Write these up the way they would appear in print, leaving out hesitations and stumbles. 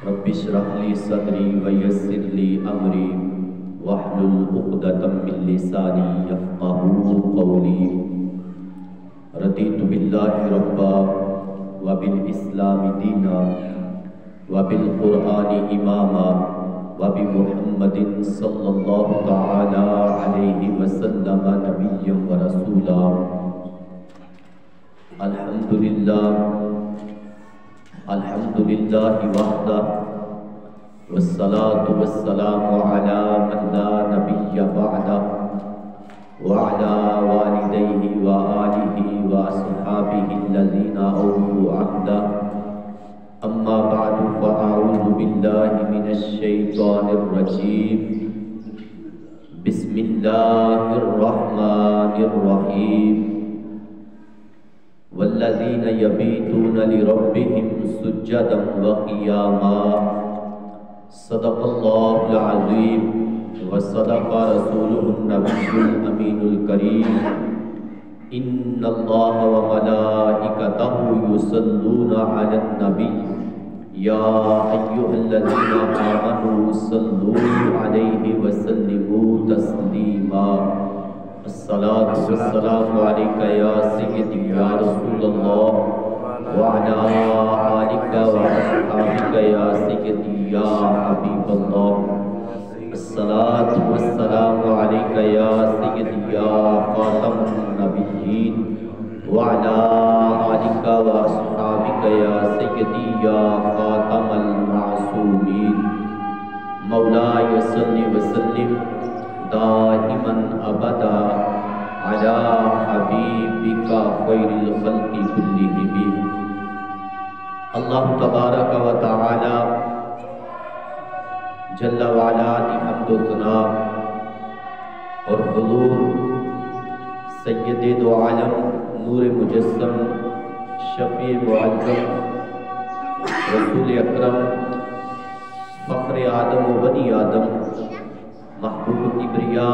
رب اشرح لي صدري ويسر لي أمري واحلل عقدة من لساني يفقهوا قولي. رضيت بالله ربا وبالإسلام دينا وبالقرآن إماما وبمحمد صلى الله تعالى عليه وسلم نبيا ورسولا. الحمد لله وحده والصلاة والسلام على من لا نبي بعده وعلى والديه وآله وأصحابه الذين أوفوا عهده. أما بعد فأعوذ بالله من الشيطان الرجيم. بسم الله الرحمن الرحيم. والذين يبيتون لربهم سجدا وقياما. صدق الله العظيم وصدق رسوله النبي الأمين الكريم. إن الله وملائكته يصلون على النبي يا أيها الذين آمنوا صلوا عليه وسلموا تسليما. الصلاة والسلام عليك يا سيدي يا رسول الله وعلى آلك وأصحابك يا سيدي يا حبيب الله. الصلاة والسلام عليك يا سيدي يا خاتم النبيين وعلى آلك وأصحابك يا سيدي يا خاتم المعصومين. مولاي صل وسلم دائما أبدا على حبيبك خير الخلق كلهم. اللہ تبارک و تعالی جل وعلا کی حمد و ثنا اور حضور سید دو عالم نور مجسم شفیع معظم رسول اکرم فخر آدم و بنی آدم محبوب کبریا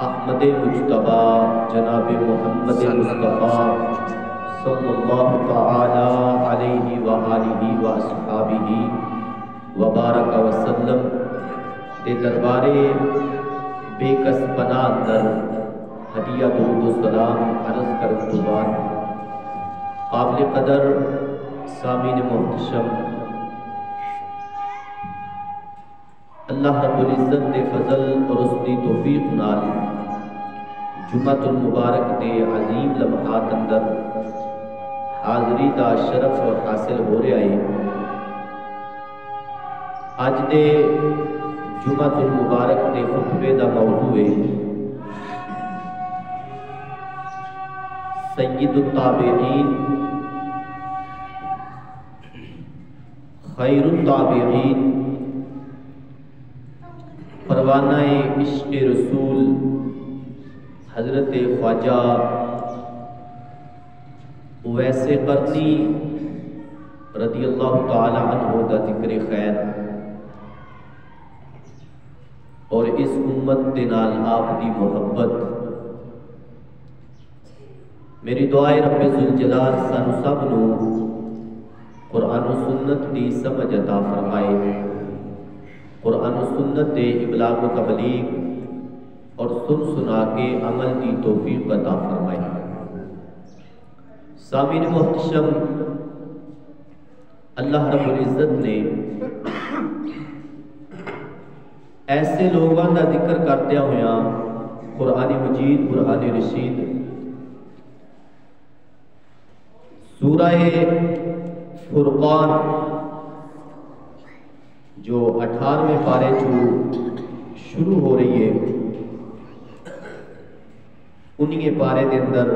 احمد مجتبی جناب محمد مصطفیٰ صلی اللہ تعالی علیہ وآلہ وآصحابہ وبارک وسلم دے دربارے بے کس پناہ اندر ہدیہ درود و سلام عرض کرن تو بعد قابل قدر سامعین محتشم اللہ رب العزت دے فضل اور اس دی توفیق نال جمعۃ المبارک دے عظیم لمحات اندر حاضری دا شرف حاصل ہو رہا ہے. اج دے جمعۃ المبارک دے خطبے دا موضوع ہے سید التابعین خیر التابعین پروانہ عشق رسول حضرت خواجہ اویس قرنی رضی اللہ تعالی عنہ دا ذکر خیر اور اس امت دے نال آپ دی محبت. میری دعائے رب ذوالجلال سانو سب نو قرآن و سنت دی سمجھ عطا فرمائے، قرآن و سنت دے ابلاغ و تبلیغ اور سنا کے عمل کی توفیق عطا فرمائے. سامعین محتشم، اللہ رب العزت نے ایسے لوگوں کا ذکر کرتے ہوئے قرآن مجید قرآن رشید سورہ فرقان جو 18ویں پارے جو شروع ہو رہی ہے انہی پارے دے اندر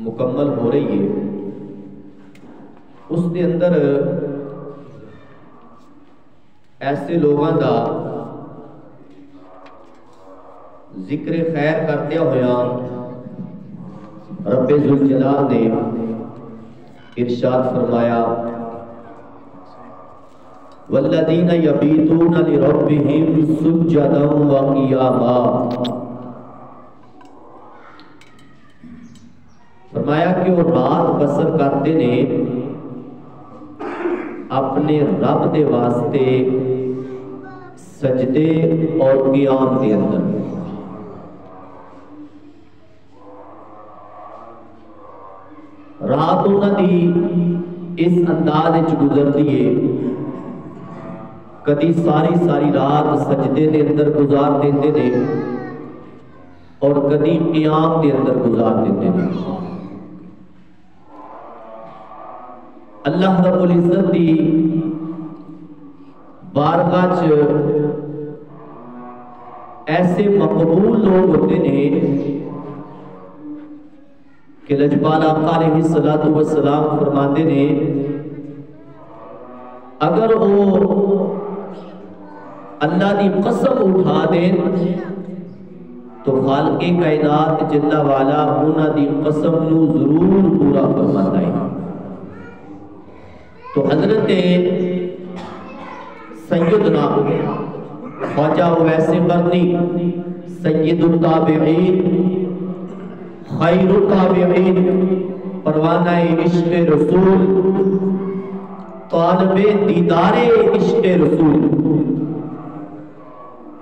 مکمل ہو رہی ہے. اس دے اندر ایسے لوگوں دا ذکر خیر کرتے ہوئے رب ذوالجلال نے ارشاد فرمایا والذین یبیتون لربہم سجدا وقیاما. فرمایا کہ وہ رات بسر کرتے نے اپنے رب دے واسطے سجدے اور قیام دے اندر رات انہاں دی اس انداز وچ گزرتی ہے، کدی ساری رات سجدے دے اندر گزار دیندے نے اور کدی قیام دے اندر گزار دیندے نے۔ اللہ رب العزت دی بارگاہ چ ایسے مقبول لوگ ہوتے ہیں کہ لجپال آقا علیہ الصلوۃ والسلام فرماتے نے اگر وہ اللہ دی قسم اٹھا دیں تو خالق کائنات جل والا انہاں دی قسم نو ضرور پورا فرماتا ہے۔ تو حضرت سیدنا خواجہ اویس قرنی سید التابعین خیر التابعین پروانہ عشق رسول طالب دیدار عشق رسول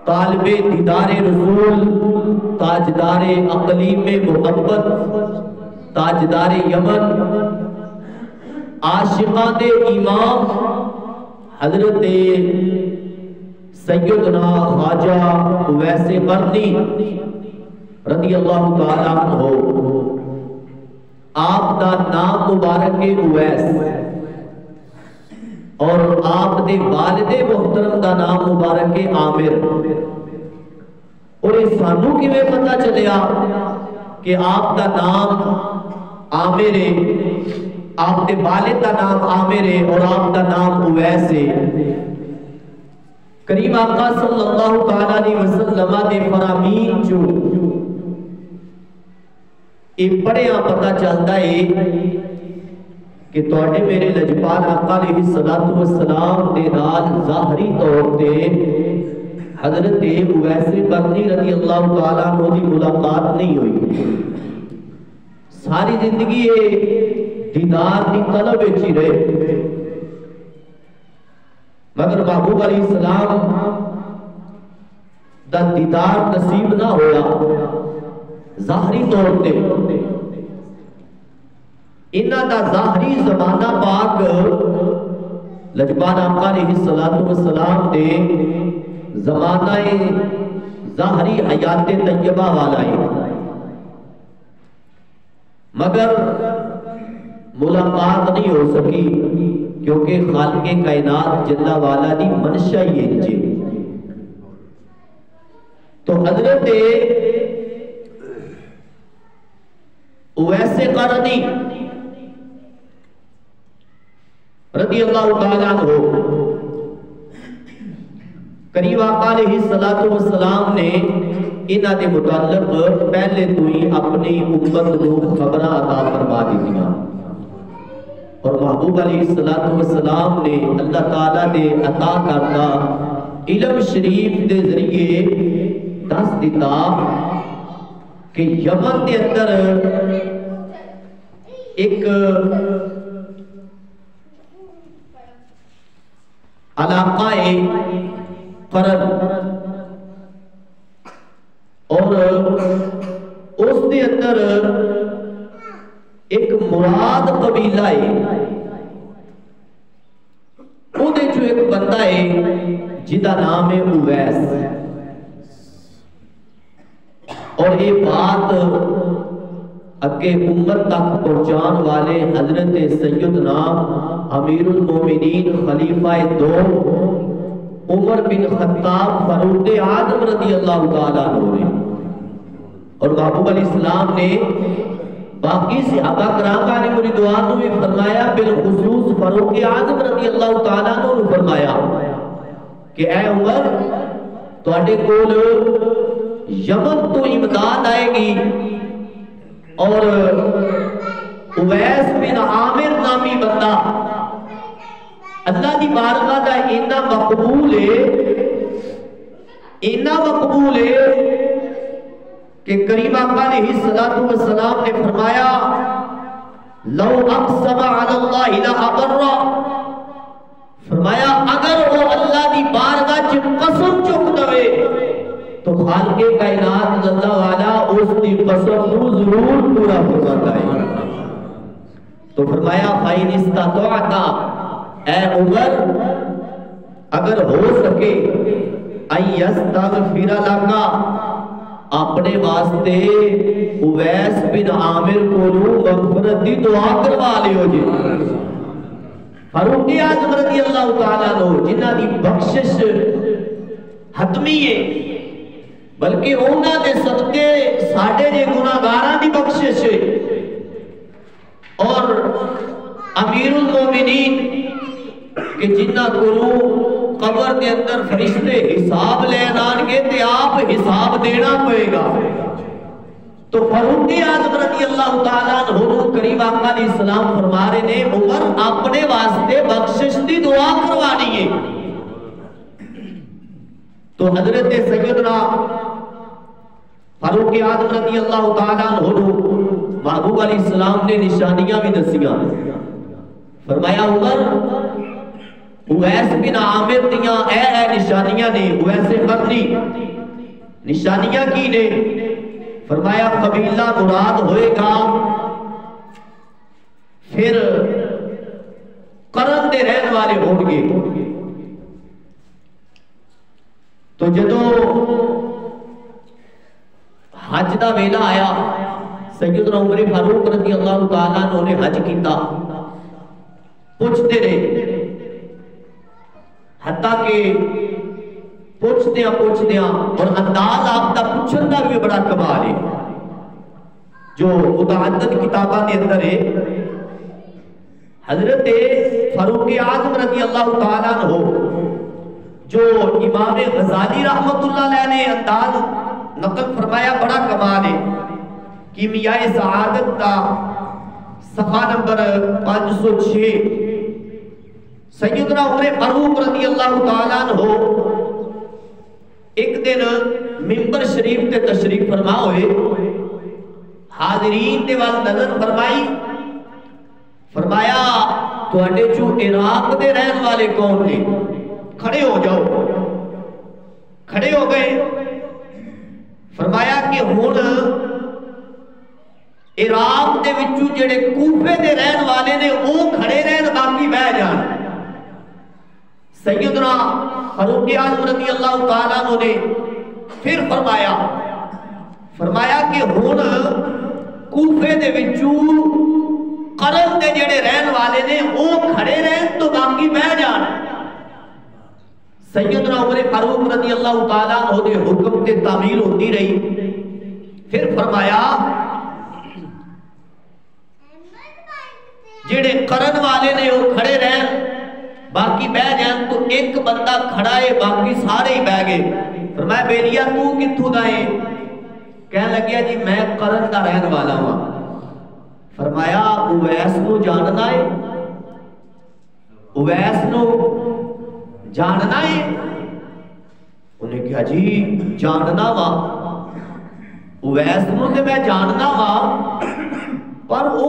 طالب دیدار رسول تاجدار اقلیم محبت تاجدار یمن عاشقان امام حضرت سیدنا خواجہ اویس قرنی رضی اللہ تعالیٰ عنہ، آپ دا نام مبارک اویس اور آپ دے والد محترم دا نام مبارک عامر، اور اس سانو کی میں پتہ چلیا کہ آپ دا نام عامر ہے، آپ دے والد دا نام عامر ہے اور آپ دا نام اویس ہے۔ کریم آقا صلی اللہ تعالیٰ علیہ وسلم دے فرامین جو یہ پڑھیا پتہ چلتا ہے کہ توڑے میرے لجپال آقا علیہ السلام دے نال ظاہری طور تے حضرت اویس قرنی رضی اللہ تعالیٰ عنہ دی ملاقات نہیں ہوئی، ساری زندگی یہ دیدار دی طلب اچھی رہے، مگر محبوب علیہ السلام دا دیدار نصیب نہ ہویا ظاہری طور تے۔ انہاں دا ظاہری زمانہ پاک لجپال آقا علیہ السلام دے زمانہ ظاہری حیات طیبہ والا ہے، مگر ملاقات نہیں ہو سکی کیونکہ خالق کائنات جل والا دی منشا ہی انجے۔ تو حضرت اویس قرنی رضی اللہ تعالیٰ عنہ کریم آقا علیہ السلام نے انہاں دے متعلق پہلے تو ہی اپنی امت کو خبراں عطا فرما دتیاں، اور محبوب علیہ السلام نے اللہ تعالیٰ دے عطا کرتا علم شریف دے ذریعے دس دیتا کہ یمن دے اندر ایک علاقہ قرن اور اس دے اندر ایک مراد قبیلہ ہے، وہ دے جو ایک بندہ ہے جدا نام ہے اویس، اور یہ بات اگے امت تک پہنچان والے حضرت سیدنا امیر المومنین خلیفہ دو عمر بن خطاب فاروق اعظم رضی اللہ تعالیٰ عنہ نے، اور محبوب علیہ السلام نے باقی صحابہ کرام علیہ رضوان نے فرمایا، بالخصوص فاروق اعظم رضی اللہ تعالیٰ عنہ نے فرمایا کہ اے عمر تواڈے کول یمن تو امداد آئے گی، اور اویس بن عامر نامی بندہ اللہ دی بارگاہ دا اتنا مقبول ہے کہ کریم آقا علیہ السلام نے فرمایا لو اقسم علی اللہ لابر، خالق کائنات اللہ والا اس کی قسم کو ضرور پورا فرماتا ہے۔ تو فرمایا فَإِنِ اسْتَطَعْتَ اے عمر اگر ہو سکے اَن يَسْتَغْفِرَ لَكَ اپنے واسطے اویس بن عامر کو مغفرت دی دعا کروا لیو جی۔ فاروق اعظم رضی اللہ تعالیٰ عنہ جنہ دی بخشش حتمی ہے بلکہ انہاں دے صدقے ساڑھے جے گناہگاراں دی بخشش ہے، اور امیر المومنین کہ جنہ کو قبر کے اندر فرشتے حساب لین آن کے تے آپ حساب دینا پڑے گا۔ تو فاروق اعظم رضی اللہ تعالیٰ عنہ کریم آقا علیہ السلام فرما رہے نے عمر اپنے واسطے بخشش دی دعا کروانی ہے۔ تو حضرت سیدنا فاروق اعظم رضی اللہ تعالیٰ عنہ محبوب علیہ السلام نے نشانیاں بھی دسیاں، فرمایا عمر اویس بن عامر دیاں اے نشانیاں نے، اویس قرنی نشانیاں کی نے؟ فرمایا قبیلہ مراد ہوئے گا، پھر قرن دے رہن والے ہوں گے۔ تو جدو حج دا ویلا آیا سیدنا عمر فاروق رضی اللہ تعالیٰ عنہ نے حج کیتا، پوچھتے رہے حتیٰ کہ پوچھدیاں اور انداز آپ دا پوچھن دا بھی بڑا کمال ہے جو متعدد کتاباں دے اندر ہے۔ حضرت فاروق اعظم رضی اللہ تعالیٰ عنہ جو امام غزالی رحمت اللہ علیہ نے انداز نقل فرمایا بڑا کمال ہے۔ کیمیاء سعادت کا صفحہ نمبر 506 سیدنا عمر فاروق رضی اللہ تعالیٰ عنہ ایک دن منبر شریف تے تشریف فرما ہوئے، حاضرین دے وال نظر فرمائی، فرمایا تو اڈے جو عراق دے رہن والے کون نے؟ کھڑے ہو جاؤ۔ کھڑے ہو گئے، فرمایا کہ ہون عراق دے وچوں جڑے کوفے دے رہن والے نے وہ کھڑے رہن باقی بہ جان۔ سیدنا فاروق اعظم رضی اللہ تعالیٰ عنہ نے پھر فرمایا کہ ہون کوفے دے وچوں قرن دے جڑے رہن والے نے وہ کھڑے رہن تو باقی بہ جان۔ سیدنا عمر فاروق رضی اللہ تعالیٰ عنہ دے حکم تے تعمیل ہوتی رہی۔ پھر فرمایا جڑے قرن والے نے وہ کھڑے رہن باقی بہ جان، تو ایک بندہ کھڑا ہے باقی سارے ہی بہ گئے۔ فرمایا بیلیا تو کتھوں دا ہے؟ کہنے لگیا جی میں قرن دا رہن والا ہوں۔ فرمایا اویس نو جاننا ہے؟ اویس نو جاننا ہے؟ انہیں کہا جی جاننا وا، اویس نو تے میں جاننا وا، پر او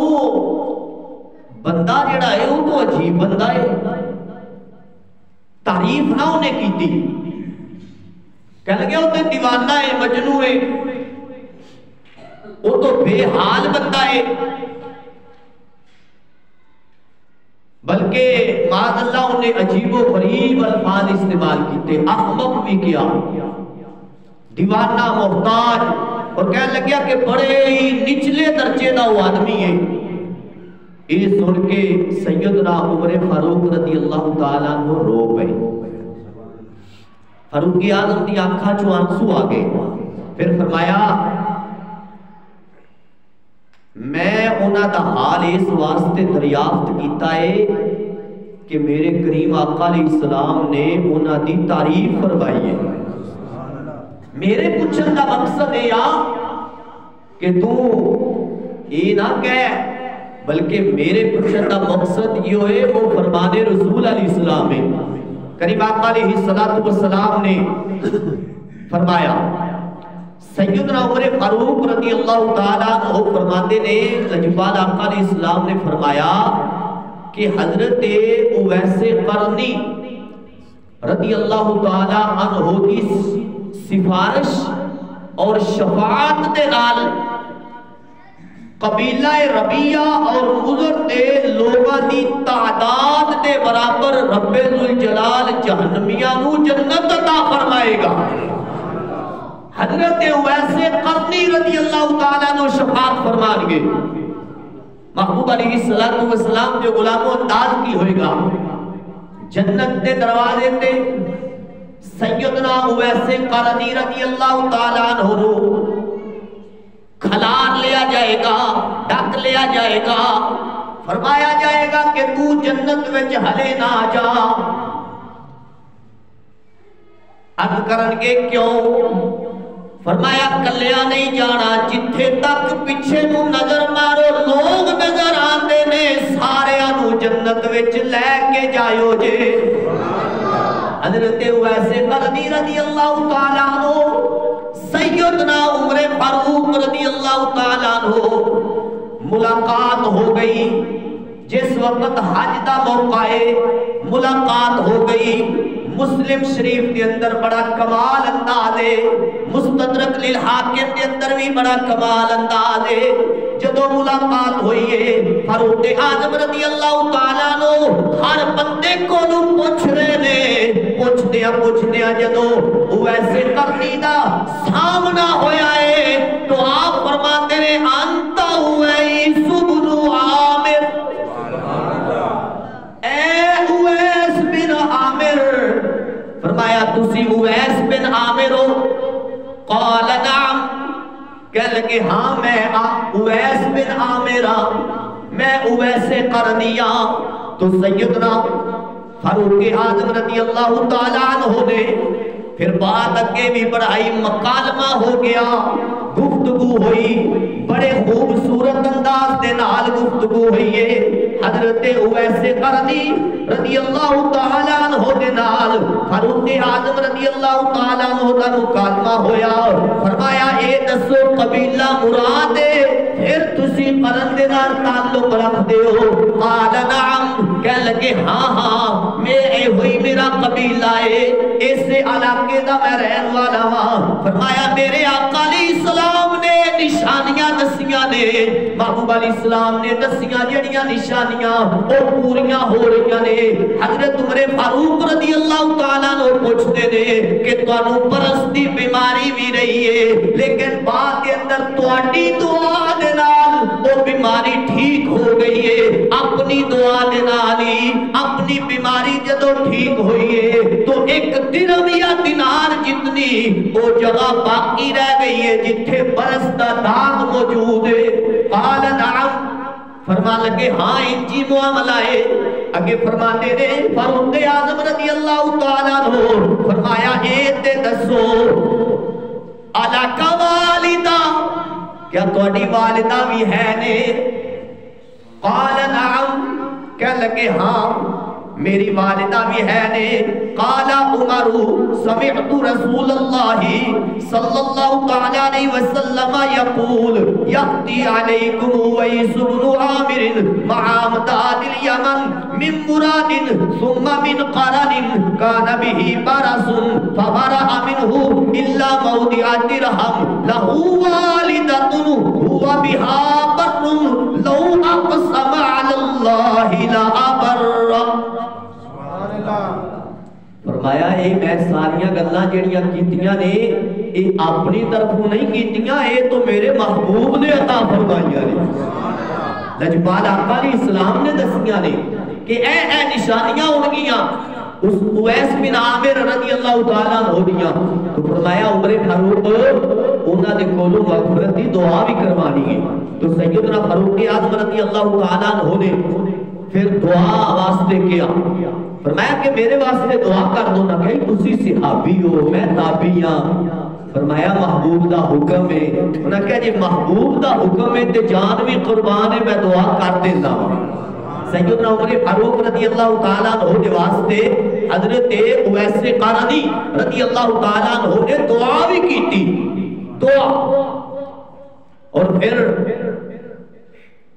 بندہ جڑا ہے وہ تو عجیب بندہ ہے، تعریف نہ انہیں کی تھی۔ کہنے لگے وہ تو دیوانہ ہے، مجنوں ہے، وہ تو بے حال بندہ ہے، بلکہ معاذ اللہ انہیں عجیب و غریب الفاظ استعمال کیتے، احمق بھی کیا، دیوانہ، محتاج، اور کہنے لگیا کہ بڑے ہی نچلے درجے دا وہ آدمی ہے۔ یہ سن کے سیدنا عمر فاروق رضی اللہ تعالیٰ عنہ رو گئے۔ فاروق اعظم دی آنکھاں چوں آنسو آ گئے۔ پھر فرمایا میں انہاں دا حال اس واسطے دریافت کیتا ہے کہ میرے کریم آقا علیہ السلام نے انہاں دی تعریف فرمائی ہے۔ میرے پوچھن دا مقصد ہے یا کہ تو یہ نہ کہہ، بلکہ میرے پوچھن دا مقصد یہ ہے وہ فرمان رسول علیہ السلام ہے۔ کریم آقا علیہ السلام نے فرمایا، سیدنا عمر فاروق رضی اللہ تعالیٰ عنہ فرماتے نے، لجپال آقا علیہ السلام نے فرمایا کہ حضرت اویس قرنی رضی اللہ تعالیٰ عنہ کی سفارش اور شفاعت دے نال قبیلہ ربیہ اور مضر دے لوگاں دی تعداد دے برابر رب ذوالجلال جہنمیاں نو جنت عطا فرمائے گا۔ حضرت اویس قرنی رضی اللہ تعالیٰ عنہ شفاعت فرمان گے۔ محبوب علیہ السلام جو غلاموں انداز کی ہوئے گا، جنت دے دروازے تے سیدنا اویس قرنی رضی اللہ تعالیٰ عنہ کھلار لیا جائے گا، ڈک لیا جائے گا، فرمایا جائے گا کہ تو جنت وچ ہلے نہ جا۔ عرض کرن گے کیوں؟ فرمایا کلیا نہیں جانا، جتھے تک پیچھے نو نظر مارو لوگ نظر آندے نے سارے انو جنت وچ لے کے جائیو جے۔ حضرت اویس قرنی رضی اللہ تعالیٰ عنہ سیدنا عمر فاروق رضی اللہ تعالیٰ عنہ ملاقات ہو گئی۔ جس وقت حج دا موقع ہے ملاقات ہو گئی۔ مسلم شریف کے اندر بڑا کمال انداز ہے، مستدرک للحاکم کے اندر بھی بڑا کمال انداز ہے۔ جدو ملاقات ہوئی ہے فاروق اعظم رضی اللہ تعالیٰ عنہ ہر بندے کو نو پوچھ رہے نے، پوچھ دیا جدو اویس قرنی دا سامنا ہویا ہے تو آپ فرماتے ہیں انت اویس بن عامر، اے اویس بن عامر، فرمایا تسی اویس بن عامر ہو؟ قال نعم، کہہ لگے ہاں میں اویس بن عامر ہاں، میں اویس قرنی ہاں۔ تو سیدنا فاروق اعظم رضی اللہ تعالیٰ عنہ نے پھر بات اگے بھی بڑھائی، مکالمہ ہو گیا، گفتگو ہوئی، بڑے خوبصورت انداز دے نال گفتگو ہوئی ہے۔ حضرت اویس قرنی رضی اللہ تعالیٰ عنہ دے نال فاروق اعظم رضی اللہ تعالیٰ عنہ دا مکالمہ ہویا۔ فرمایا اے دسو قبیلہ مراد ہے، پھر تسی قرن دے نال تعلق رکھ دے ہو؟ قال نعم، کہہ لگے ہاں ہاں میں اے ہوئی میرا قبیلہ ہے، اس علاقے دا میں رہن والا ہاں۔ فرمایا میرے آقا علیہ السلام نے نشانیاں دسیاں نے، محبوب علیہ السلام نے دسیاں جڑیاں نشانیاں وہ پوریاں ہو رہی نے۔ حضرت عمر فاروق رضی اللہ تعالیٰ نے پوچھتے نے کہ تانوں برس دی بیماری بھی رہی ہے لیکن بعد کے اندر تواڈی دعا دے نال وہ بیماری ٹھیک ہو گئی ہے، اپنی دعا دے نال ہی اپنی بیماری جدو ٹھیک ہوئی ہے تو ایک درہم یا دینار جتنی وہ جگہ باقی رہ گئی ہے جتھے برس دا داغ موجود ہے۔ قال نعم، فرما لگے ہاں انجی معاملہ ہے۔ اگے فرماتے نے فاروق اعظم رضی اللہ تعالیٰ عنہ فرمایا اے تے دسو علاقہ والدہ، کیا تواڈی والدہ بھی ہے نے؟ قال نعم، کہہ لگے ہاں میری والدہ بھی ہے نے۔ قال عمر سمعت رسول اللہ صلی اللہ تعالی علیہ وسلم یقول یأتی علیکم اویس بن عامر مع امداد الیمن من مراد ثم من قرن کان به برس فبرأ منه الا موضع درہم له والدۃ هو بها بر لو اقسم علی اللہ لأبر۔ فرمایا اے میں ساریاں گلاں جڑیاں کیتیاں نے اے اپنی طرفوں نہیں کیتیاں، اے تو میرے محبوب نے عطا فرمائیاں نے۔ لجپال آقا علیہ السلام نے دسیاں نے کہ اے نشانیاں ہون گیاں اس اویس بن عامر رضی اللہ تعالیٰ عنہ دیاں۔ تو فرمایا عمر فاروق انہاں دے کولوں مغفرت دی دعا بھی کروانی ہے۔ تو سیدنا فاروق اعظم رضی اللہ تعالیٰ عنہ نے پھر دعا واسطے کیا، فرمایا کہ میرے واسطے دعا کر دو نہ کہ تسی صحابی ہو میں تابعی ہاں۔ فرمایا محبوب دا حکم ہے، انہاں کہا جی محبوب دا حکم ہے تے جان بھی قربان ہے میں دعا کر دیتا ہوں۔ سیدنا عمر فاروق رضی اللہ تعالیٰ عنہ دے واسطے حضرت اویس قرنی رضی اللہ تعالیٰ عنہ نے دعا بھی کی تھی، دعا۔ اور پھر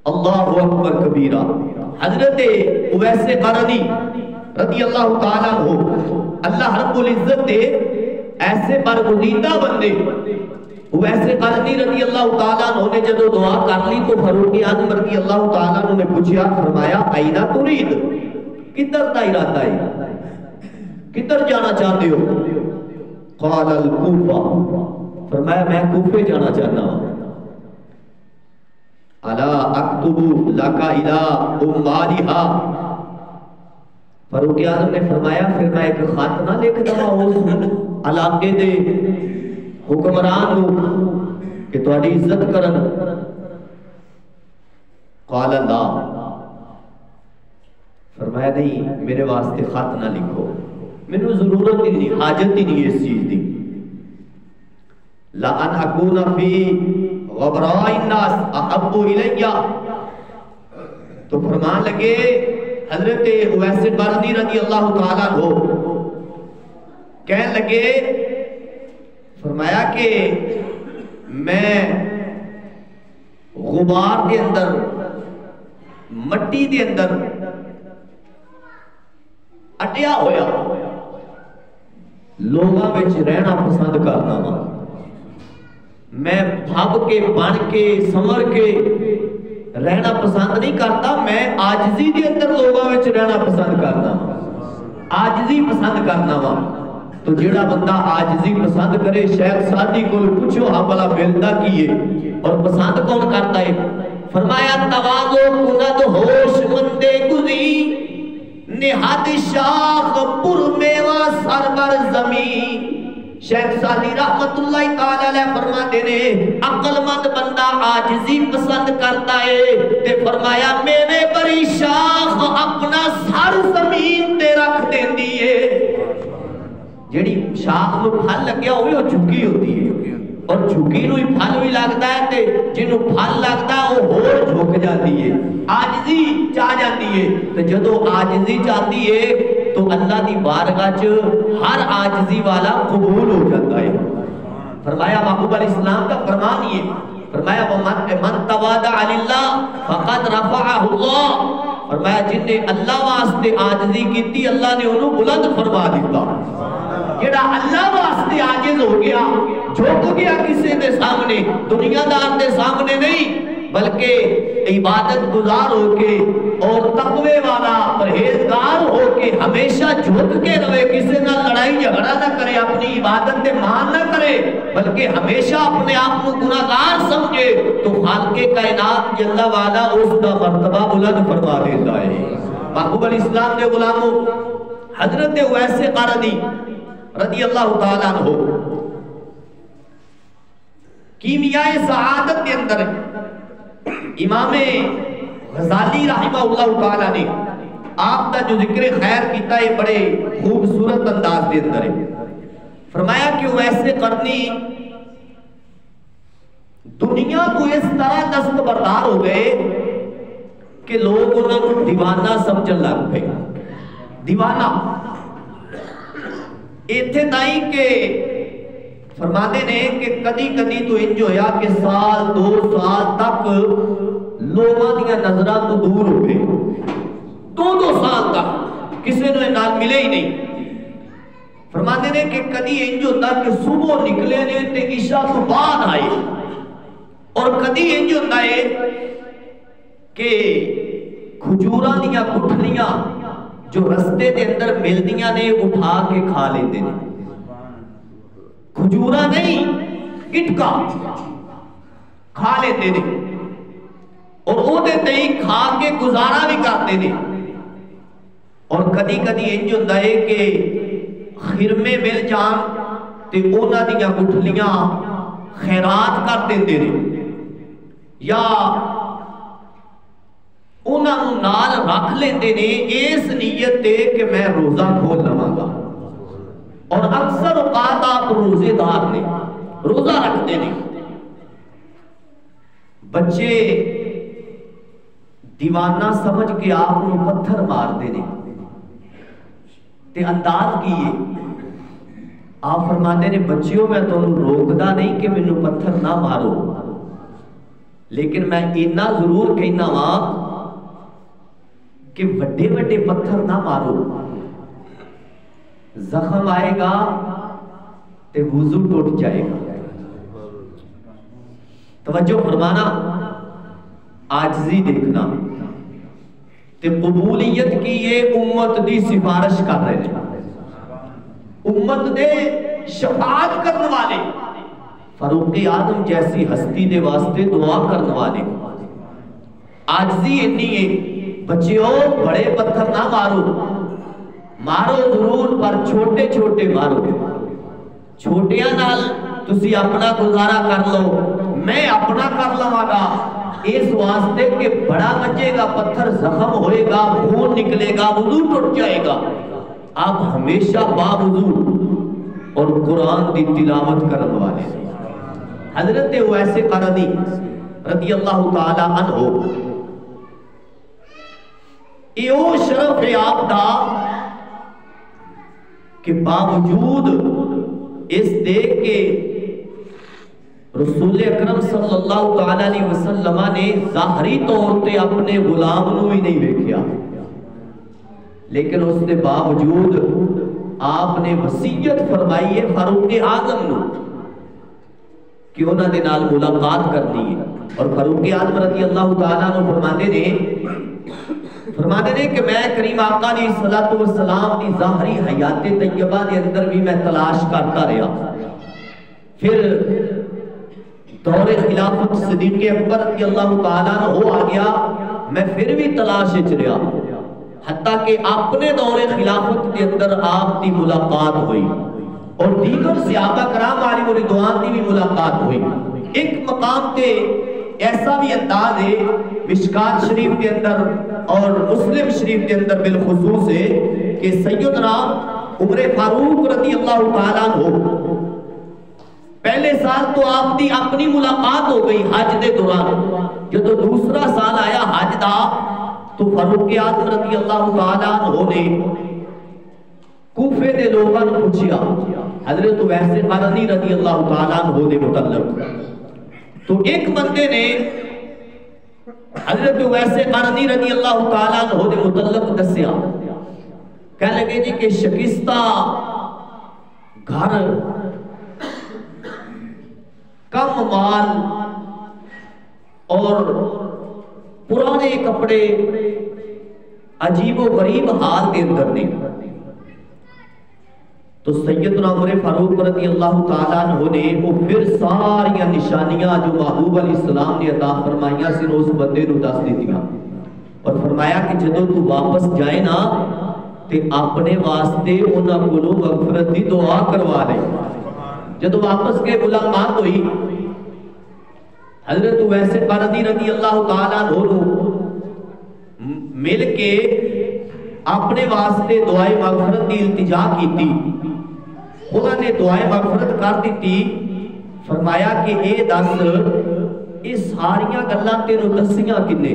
اللہ اکبر کبیرہ، حضرت اویس قرنی رضی اللہ تعالیٰ عنہ اللہ رب العزت دے ایسے برگزیدہ بندے ویسے قرنی رضی اللہ تعالیٰ عنہ نے جدو دعا کر لی تو فاروق اعظم رضی اللہ تعالیٰ عنہ نے پوچھا، فرمایا اینا ترید، کدھر کا ارادہ ہے، کدھر جانا چاہتے ہو؟ قال الکوفہ، فرمایا میں کوفے جانا چاہتا ہوں۔ الا اکتب لک الی امالھا، فاروق اعظم نے فرمایا پھر میں ایک خط نہ لکھ دوا اس علاقے دے حکمران ہوں کہ تہاڈی عزت کرن؟ قال لا، فرمایا نہیں میرے واسطے خط نہ لکھو، مینوں ضرورت ہی نہیں، حاجت ہی نہیں اس چیز دی۔ لا ان اکون فی غبراء الناس احب الی، تو فرمان لگے حضرت اویس قرنی رضی اللہ تعالیٰ عنہ کہنے لگے، فرمایا کہ میں غبار دے اندر، مٹی دے اندر اٹیا ہویا لوگاں وچ رہنا پسند کرنا وا، میں بھب کے بن کے سمر کے رہنا پسند نہیں کرتا، میں عاجزی دے اندر لوگاں وچ رہنا پسند کرنا وا، عاجزی پسند کرنا وا۔ تو جیڑا بندہ عاجزی پسند کرے، شیخ سادی کو پوچھو ہاں بلا ملتا کی ہے اور پسند کون کرتا ہے؟ فرمایا تواضع کند ہوش مندے گزی، نہاد شاخ پر میوہ سربر زمین۔ شیخ سادی رحمت اللہ تعالی علیہ فرماتے نے عقل مند بندہ عاجزی پسند کرتا ہے، تے فرمایا میوے بری شاخ اپنا سر زمین تے رکھ دین دیئے۔ جیڑی شاخ میں پھل لگیا ہوئی وہ جھکی ہوتی ہے، اور جھکی نو ہی پھل بھی لگتا ہے تے جنہوں پھل لگتا ہے وہ ہور جھک جاتی ہے، عاجزی چاہ جاتی ہے۔ تو جدو عاجزی چاہتی ہے تو اللہ دی بارگاہ چ ہر عاجزی والا قبول ہو جاتا ہے۔ فرمایا محبوب علیہ السلام کا فرمان یہ، فرمایا من تواضع للہ فقد رفعہ اللہ، فرمایا جن نے اللہ واسطے عاجزی کی اللہ نے انہوں بلند فرما دیتا۔ جڑا اللہ واسطے عاجز ہو گیا، جھک گیا کسی دے سامنے، دنیا دار دے سامنے نہیں بلکہ عبادت گزار ہو کے اور تقوی والا پرہیزگار ہو کے ہمیشہ جھک کے رہے، کسی نہ لڑائی جھگڑا نہ کرے، اپنی عبادت تے مان نہ کرے بلکہ ہمیشہ اپنے آپ کو گناہگار سمجھے، تو خالق کائنات جل وعلا اس کا مرتبہ بلند فرما دیتا ہے۔ محبوب علیہ السلام نے غلاموں حضرت اویس قرنی رضی اللہ تعالیٰ عنہ کیمیاء سعادت کے اندر امام غزالی رحمہ اللہ تعالیٰ نے آپ کا جو ذکر خیر کیتا ہے بڑے خوبصورت انداز کے اندر ہے۔ فرمایا کہ اویس قرنی دنیا کو اس طرح دستبردار ہو گئے کہ لوگ انہوں کو دیوانہ سمجھن لگ پے، دیوانہ ایتھے تائی کہ فرماتے نے کہ کدی کدی تو انج ہویا کہ سال دو سال تک لوگاں دیا نظرہ تو دور ہو گئے، دو سال تک کسی نے نال ملے ہی نہیں۔ فرماتے نے کہ کدی انج ہوتا کہ صبح نکلے نے تے عشاء تو بعد آئے، اور کدی انج ہوتا ہے کہ کھجوراں دیا گٹھلیاں جو رستے دے اندر ملدیاں نے اٹھا کے کھا لیتے ہیں، کھجورا نہیں گٹکا کھا لیتے ہیں، اور وہ دیتے ہی کھا کے گزارا بھی کرتے ہیں۔ اور کدی کدی انج ہوتا ہے کہ خرمے مل جان تے اونا دیا گٹھلیاں خیرات کر دیتے ہیں، یا انہاں نو نال رکھ لیندے نے اس نیت تے کہ میں روزہ کھول لواں گا، اور اکثر اوقات آپ روزے دار نے روزہ رکھتے نے۔ بچے دیوانہ سمجھ کے آپ کو پتھر مار دینے تے انداز کیے، آپ فرماتے نے بچیوں میں تو روکدا نہیں کہ میں پتھر نہ مارو، لیکن میں اتنا ضرور کہنا ہاں کہ بڑے بڑے پتھر نہ مارو، زخم آئے گا تے وضو ٹوٹ جائے گا۔ توجہ فرمانا، عاجزی دیکھنا تے قبولیت کی یہ امت دی سفارش کر رہے ہیں، امت دے شفاعت کرنے والے، فاروق اعظم جیسی ہستی دے واسطے دعا کرنے والے۔ عاجزی اتنی ہے، بچیوں بڑے پتھر نہ مارو، مارو ضرور پر چھوٹے چھوٹے مارو، چھوٹیاں نال تسی اپنا گزارا کر لو، میں اپنا کر لواں گا، اس واسطے کہ بڑا بچے گا، پتھر زخم ہوئے گا، خون نکلے گا، وضو ٹوٹ جائے گا۔ آپ ہمیشہ باوضو اور قرآن دی تلاوت کرنے والے۔ حضرت اویس قرنی رضی اللہ تعالی عنہ، یہ شرف ہے آپ دا کہ باوجود اس دیکھ کے رسول اکرم صلی اللہ تعالی علیہ وسلم نے ظاہری طور تے اپنے غلام نو ہی نہیں دیکھیا، لیکن اس کے باوجود آپ نے وصیت فرمائی ہے فاروق اعظم نو کہ انہاں دے نال ملاقات کرنی ہے، اور فاروق اعظم رضی اللہ تعالیٰ عنہ فرماتے نے کہ میں کریم آقا علیہ السلام کی ظاہری حیات طیبہ دے اندر بھی میں تلاش کرتا رہا، پھر دور خلافت صدیق اکبر رضی اللہ تعالیٰ عنہ آ گیا، میں پھر بھی تلاش وچ رہا، حتیٰ کہ اپنے دور خلافت کے اندر آپ کی ملاقات ہوئی اور دیگر صحابہ کرام علیہ رضوان کی بھی ملاقات ہوئی۔ ایک مقام تے ایسا بھی انداز ہے مشکات شریف کے اندر اور مسلم شریف کے اندر بالخصوص ہے کہ سیدنا عمر فاروق رضی اللہ تعالیٰ عنہ پہلے سال تو آپ دی اپنی ملاقات ہو گئی حج دے دوران، جب تو دوسرا سال آیا حج دا تو فاروق اعظم رضی اللہ تعالیٰ عنہ نے کوفے دے لوگاں نے پوچھیا حضرت اویس قرنی رضی اللہ تعالیٰ عنہ دے متعلق، تو ایک بندے نے حضرت اویس قرنی رضی اللہ تعالیٰ عنہ دے متعلق دسیا، کہنے لگے جی کہ شکستہ گھر، کم مال اور پرانے کپڑے، عجیب و غریب حال کے اندر نے۔ تو سیدنا عمر فاروق رضی اللہ تعالیٰ عنہ نے وہ پھر ساری نشانیاں جو محبوب علیہ السلام نے عطا فرمائیاں سن اس بندے نو دس دیتیاں، اور فرمایا کہ جدو تو واپس جائے نا تے اپنے واسطے انہاں کولوں مغفرت دی دعا کروا لے۔ جدو واپس کے ملاقات ہوئی، حضرت اویس قرنی رضی اللہ تعالیٰ عنہ مل کے اپنے واسطے دعائے مغفرت دی التجا کی تھی، انہوں نے دعائے مغفرت کر دیتی، فرمایا کہ اے دس یہ ساریاں گلاں تینوں دسیاں کنے،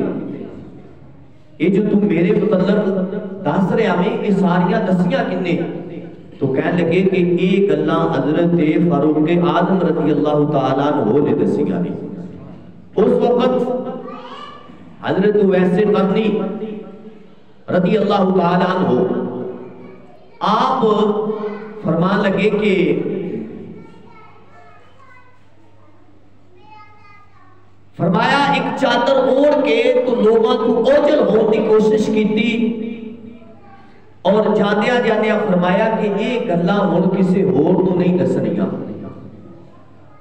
یہ جو تم میرے متعلق دس رہے ہمیں یہ ساریاں دسیاں کنے؟ تو کہنے لگے کہ یہ گلاں حضرت فاروق اعظم رضی اللہ تعالیٰ عنہ نے دسیاں نہیں۔ اس وقت حضرت اویس قرنی رضی اللہ تعالیٰ عنہ آپ فرمان لگے کہ فرمایا ایک چادر اوڑھ کے تو لوگاں تو اوجل ہونے کی کوشش کی تھی، اور جاندیاں جاندیاں فرمایا کہ یہ گلاں ہن کسے ہور تو نہیں دسنیاں،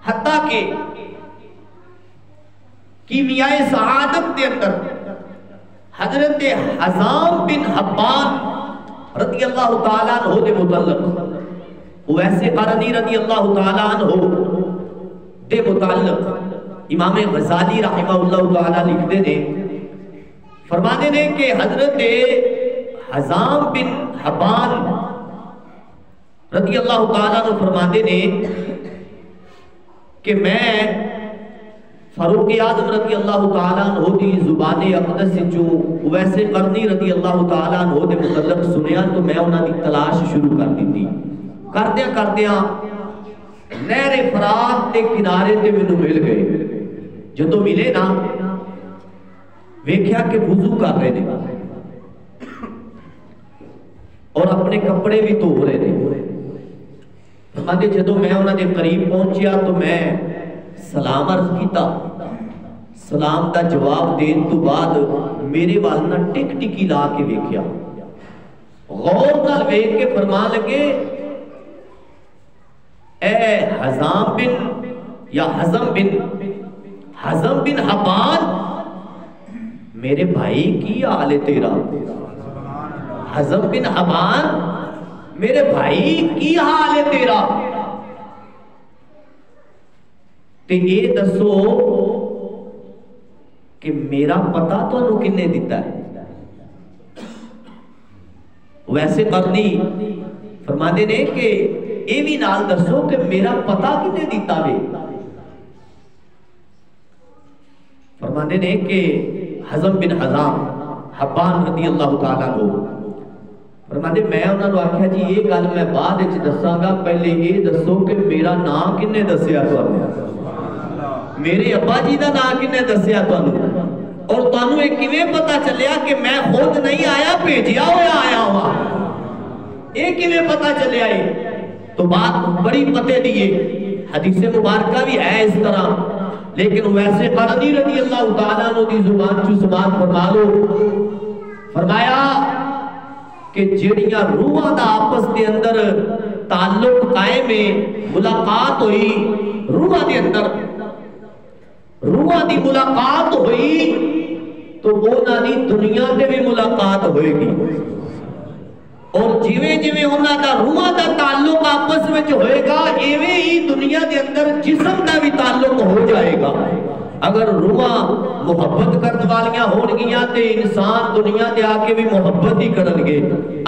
حتیٰ کہ کیمیاء سعادت کے اندر حضرت حزام بن حبان رضی اللہ تعالیٰ عنہ دے متعلق، اویس قرنی رضی اللہ تعالیٰ عنہ دے متعلق امام غزالی رحمہ اللہ تعالیٰ لکھتے نے، فرمانے نے کہ حضرت حزام بن حبان رضی اللہ تعالیٰ عنہ فرماتے نے کہ میں فاروق اعظم رضی اللہ تعالیٰ عنہ دی زبان اقدس جو اویس قرنی رضی اللہ تعالیٰ عنہ دے متعلق سنیا تو میں انہاں دی تلاش شروع کر دی تھی، کردیاں کردیاں نہر فرات دے کنارے تے مینوں مل گئے، جدوں ملے نا ویکھیا کہ وضو کر رہے نے اور اپنے کپڑے بھی دھو رہے نے۔ فرماتے جدوں میں انہاں دے قریب پہنچیا تو میں سلام عرض کیتا، سلام دا جواب دین تو بعد میرے والنا ٹک ٹکی لا کے ویکھیا، غور نال ویکھ کے فرمان لگے اے حزام بن یا حزم بن حبان، میرے بھائی کی حال ہے تیرا؟ حزم بن حبان میرے بھائی کی حال ہے تیرا؟ تے یہ دسو کہ میرا پتہ تو انہوں کنے دیتا ہے؟ ویسے قرنی فرمانے نے کہ اے بھی نال دسو کہ میرا پتہ کنے دیتا ہے؟ فرمانے نے کہ حزم بن حبان رضی اللہ تعالیٰ کو فرمانے میں انہوں نے آکھیا جی یہ گل میں بعد اچھ دساں گا، پہلے یہ دسو کہ میرا نام کنے دسیا تو آنے، میرے ابا جی دا نام کنے دسیا تو آنے، اور تانوں ایک کیویں پتہ چلیا کہ میں خود نہیں آیا بھیجیا ہوا آیا ہوا، ایک کیویں پتہ چلیا ہے؟ تو بات بڑی پتے دیئے، حدیث مبارکہ بھی ہے اس طرح، لیکن ویسے قرنی رضی اللہ تعالیٰ عنہ دی زبان چو زبان فرما لو، فرمایا کہ جڑیاں روحاں دا آپس دے اندر تعلق قائم ہے، ملاقات ہوئی روحاں دے اندر، روحاں دی ملاقات ہوئی تو اونا دی دنیا دے بھی ملاقات ہوئے گی، اور جیویں جیویں انہاں دا روحاں دا تعلق آپس میں ہوئے گا ایویں ہی دنیا دے اندر جسم دا بھی تعلق ہو جائے گا۔ اگر روحاں محبت کرنے والیاں ہون گیاں تے انسان دنیا دے آکے بھی محبت ہی کرن گے،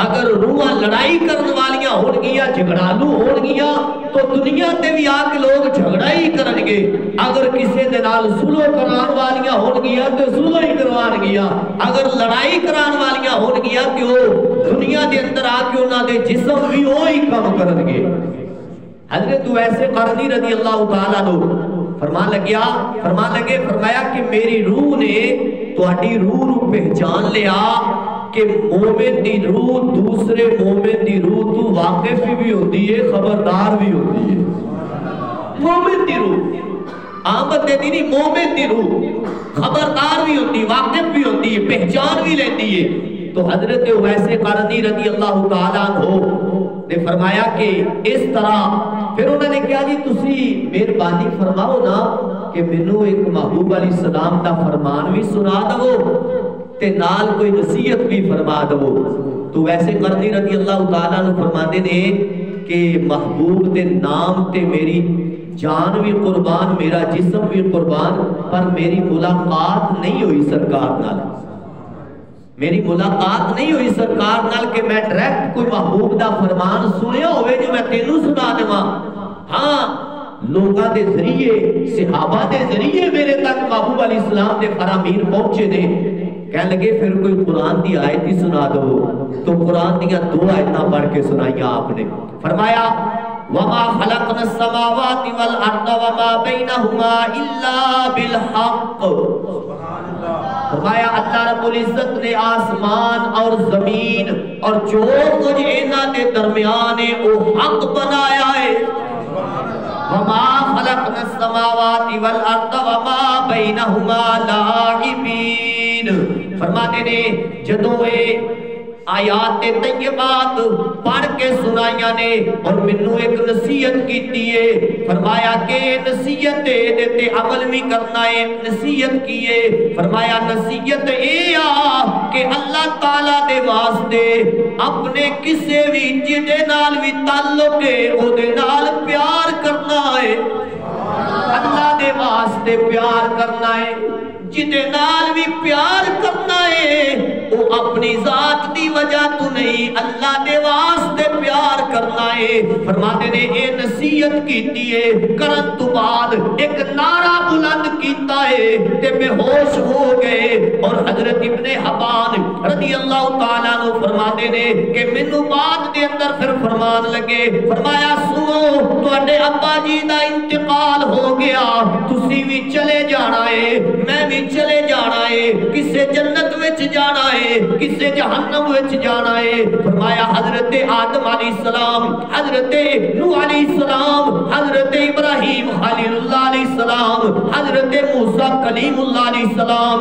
اگر روحاں لڑائی کرنے والیاں ہون گیاں جھگڑالو ہون گیاں تو دنیا تے بھی آکے لوگ جھگڑا ہی کرن گے، اگر کسے دے نال سلو کران والیاں ہون گیاں تے سلو ہی کروان گیاں، اگر لڑائی کران والیاں ہون گیاں تے وہ دنیا دے اندر آکے انہاں دے جسم بھی وہی کم کرن گے۔ حضرت ویسے قرنی رضی اللہ تعالیٰ عنہ فرمان فرمایا کہ میری روح نے تہاڈی روح نو پہچان لیا کہ مومن دی روح دوسرے مومن دی روح تو واقف بھی ہوتی ہے، خبردار بھی ہوتی ہے۔ مومن دی روح آمد دے دی نہیں، مومن دی روح خبردار بھی ہوتی ہے، واقف بھی ہوتی ہے، پہچان بھی لیتی ہے۔ تو حضرت ویسے قرنی رضی اللہ تعالیٰ عنہ نے فرمایا کہ اس طرح پھر انہوں نے کہا جی تسی مہربانی فرماؤ نا کہ منو ایک محبوب علیہ السلام دا فرمان بھی سنا دو تے نال کوئی نصیحت بھی فرما دو۔ تو ویسے قرنی رضی اللہ تعالیٰ عنہ فرماتے نے کہ محبوب دے نام تے میری جان بھی قربان، میرا جسم بھی قربان، پر میری ملاقات نہیں ہوئی سرکار نال، میری ملاقات نہیں ہوئی سرکار نال کہ میں ڈائریکٹ کوئی محبوب دا فرمان سنیا ہوئے جو میں تینوں سنا دوں۔ ہاں لوگاں دے ذریعے، صحابہ دے ذریعے میرے تک محبوب علیہ السلام دے فرامین پہنچے دے، کہنے لگے پھر کوئی قرآن دی آیت ہی سنا دو، تو قرآن دیاں 2 آیتاں پڑھ کے سنائیاں آپ نے، فرمایا وَمَا خَلَقْنَا السَّمَاوَاتِ وَالْأَرْضَ وَمَا بَيْنَهُمَا إِلَّا بِالْحَقِّ۔ فرمایا اللہ رب العزت نے آسمان اور زمین اور جو کچھ انہاں دے درمیان ہے وہ حق بنایا ہے۔ وَمَا خَلَقْنَا السَّمَاوَاتِ وَالْأَرْضَ وَمَا بَيْنَهُمَا لَاعِبِينَ۔ فرماتے نے جدوں آیات طیبات پڑھ کے سنائیاں نے اور منو ایک نصیحت کیتی ہے، فرمایا کہ نصیحت دیتے عمل بھی کرنا ہے، نصیحت کیے، فرمایا نصیحت اے کہ اللہ تعالیٰ دے واسطے اپنے کسے بھی جدے نال بھی تعلق ہے او دے نال پیار کرنا ہے، اللہ دے واسطے پیار کرنا ہے، جدے نال بھی پیار کرنا ہے وہ اپنی ذات دی وجہ تو نہیں، اللہ دے واسطے پیار کرنا ہے۔ فرماتے نے اے نصیحت کیتی ہے، کرن تو بعد ایک نعرہ بلند کیتا ہے تے بے ہوش ہو گئے، اور حضرت ابن حبان رضی اللہ تعالیٰ عنہ فرماتے نے کہ منو بعد دے اندر پھر فرمان لگے، فرمایا سنو تواڈے ابا جی دا انتقال ہو گیا، تسی بھی چلے جانا ہے، میں بھی چلے جانا ہے، کسے جنت وچ جانا ہے، کسے جہنم وچ جانا ہے۔ فرمایا حضرت آدم علیہ السلام حضرت نوح علیہ السلام، حضرت ابراہیم خلیل اللہ علیہ السلام، حضرت موسیٰ کلیم اللہ علیہ السلام،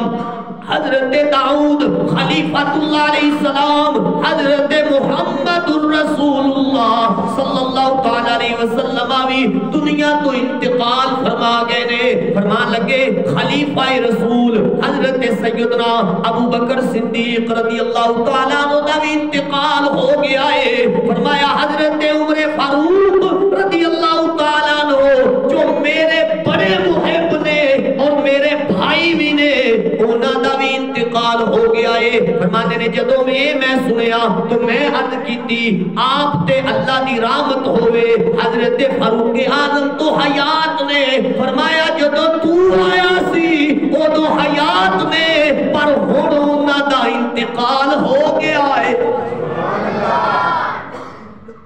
حضرت داؤد خلیفۃ اللہ علیہ السلام، حضرت محمد الرسول اللہ صلی اللہ تعالی علیہ وسلم بھی دنیا تو انتقال فرما گئے نے۔ فرمان لگے خلیفہ رسول حضرت سیدنا ابو بکر صدیق رضی اللہ تعالیٰ عنہ دا بھی انتقال ہو گیا ہے۔ فرمایا حضرت عمر فاروق رضی اللہ تعالیٰ عنہ جو میرے بڑے محب نے اور میرے بھائی بھی نے، انہاں دا بھی انتقال ہو گیا ہے۔ فرمانے نے جدوں میں سنیا تو میں عرض کیتی آپ تے اللہ دی رحمت ہوئے، حضرت فاروق اعظم تو حیات نے۔ فرمایا جدوں تو آیا سی اودوں حیات نے، پر ہن انہاں دا انتقال ہو گیا ہے۔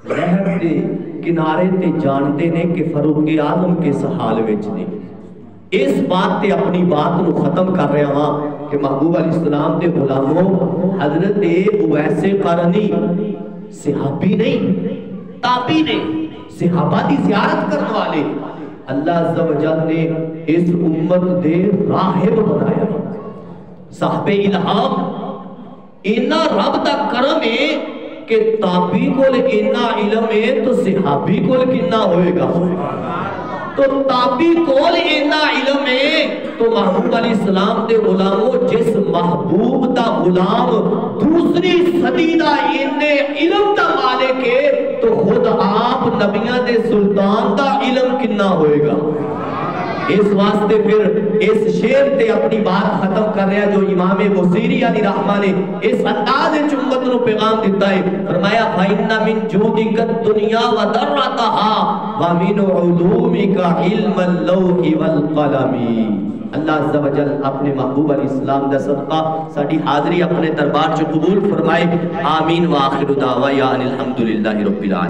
نہر دے کنارے تے جانتے نے کہ فاروق اعظم کس حال وچ نے۔ اس بات تے اپنی بات نو ختم کر رہا ہاں کہ محبوب علیہ السلام دے غلاموں، حضرت اویس قرنی صحابی نہیں، تابعی نہیں، صحابہ دی زیارت کرنے والے، اللہ عز و جل نے اس امت دے راہب بنایا۔ صاحب الہام اینا رب دا کرم ہے کہ تابعی کول اینا علم ہے تو صحابی کول کنا ہوئے گا۔ تو تابعی کول اینا علم ہے تو محبوب علیہ السلام دے غلاموں، جس محبوب دا غلام دوسری صدی دا اینے علم دا مالک ہے تو خود آپ نبیان دے سلطان دا علم کنا ہوئے گا۔ اس واسطے پھر اس شعر تے اپنی بات ختم کر رہا جو امام بصیری علیہ رحمہ نے اس انداز امت نو پیغام دیتا ہے۔ فرمایا فَإِنَّ مِن جُودِكَ الدُّنْيَا وَدَرَّتَهَا وَمِنْ عُلُومِكَ عِلْمَ اللَّوْحِ وَالْقَلَمِ۔ اللہ عز و جل اپنے محبوب علیہ السلام دا صدقہ ساڑھی حاضری اپنے دربار جو قبول فرمائے۔ آمین وآخر دعویٰ ان الحمدللہ رب العالمین۔